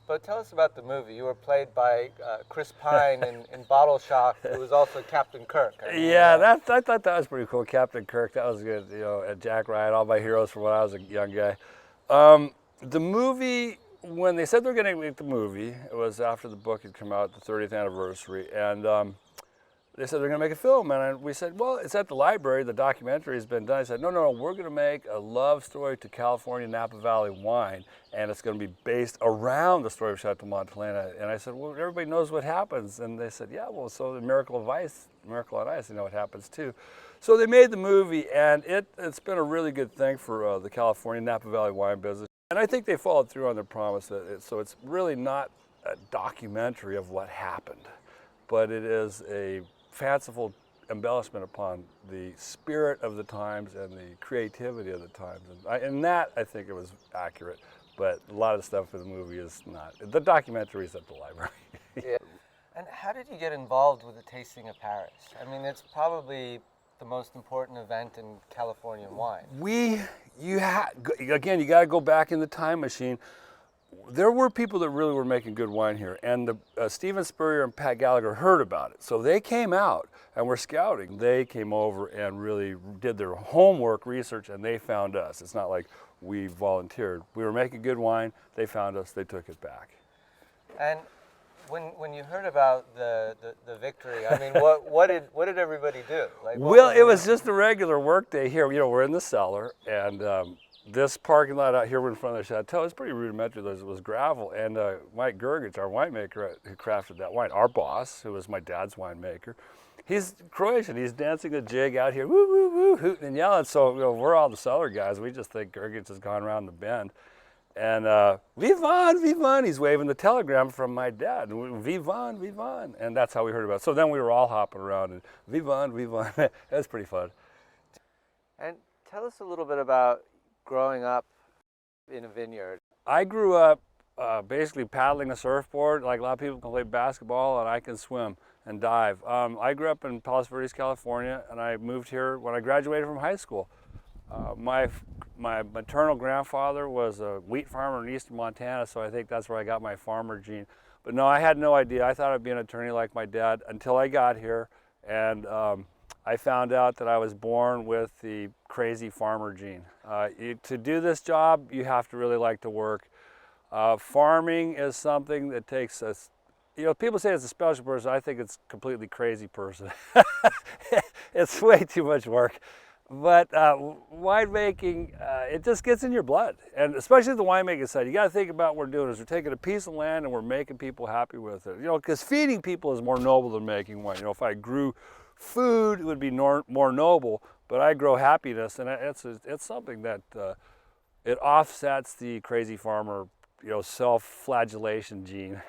But tell us about the movie. You were played by Chris Pine in Bottle Shock, who was also Captain Kirk. Yeah, I thought that was pretty cool. Captain Kirk, that was good. You know, and Jack Ryan, all my heroes from when I was a young guy. The movie, when they said they were going to make the movie, it was after the book had come out, the 30th anniversary, and they said they're going to make a film, and we said, well, it's at the library, the documentary has been done. I said, no, we're going to make a love story to California Napa Valley wine, and it's going to be based around the story of Chateau Montelena. And I said, well, everybody knows what happens. And they said, yeah, well, so the Miracle on Ice, you know what happens too. So they made the movie, and it's been a really good thing for the California Napa Valley wine business. And I think they followed through on their promise. So it's really not a documentary of what happened, but it is a fanciful embellishment upon the spirit of the times and the creativity of the times. And that, I think it was accurate, but a lot of the stuff in the movie is not. The documentary is at the library. Yeah. And how did you get involved with the Tasting of Paris? I mean, it's probably the most important event in California wine. Again, you got to go back in the time machine. There were people that really were making good wine here, and Stephen Spurrier and Pat Gallagher heard about it. So they came out and were scouting. They came over and really did their homework research, and they found us. It's not like we volunteered. We were making good wine. They found us. They took it back. And when you heard about the victory, I mean, what did everybody do? Like, well, it was just a regular work day here. You know, we're in the cellar, and this parking lot out here in front of the chateau is pretty rudimentary. It was gravel, and Mike Grgich, our winemaker who crafted that wine, our boss, who was my dad's winemaker, he's Croatian. He's dancing a jig out here, woo, woo, woo, hooting and yelling. So, you know, we're all the cellar guys. We just think Grgich has gone around the bend. And Vivan, Vivan, he's waving the telegram from my dad. Vivan, Vivan. And that's how we heard about it. So then we were all hopping around and Vivan, Vivan. It was pretty fun. And tell us a little bit about growing up in a vineyard. I grew up basically paddling a surfboard. Like a lot of people can play basketball, and I can swim and dive. I grew up in Palos Verdes, California, and I moved here when I graduated from high school. My maternal grandfather was a wheat farmer in eastern Montana, so I think that's where I got my farmer gene. But no, I had no idea. I thought I'd be an attorney like my dad until I got here, and I found out that I was born with the crazy farmer gene. To do this job, you have to really like to work. Farming is something that takes us, you know, people say it's a special person. I think it's a completely crazy person. It's way too much work. But winemaking, it just gets in your blood. And especially the winemaking side, you got to think about what we're doing is we're taking a piece of land and we're making people happy with it. You know, because feeding people is more noble than making wine. You know, if I grew food, it would be more noble, but I grow happiness, and it's something that it offsets the crazy farmer, you know, self-flagellation gene.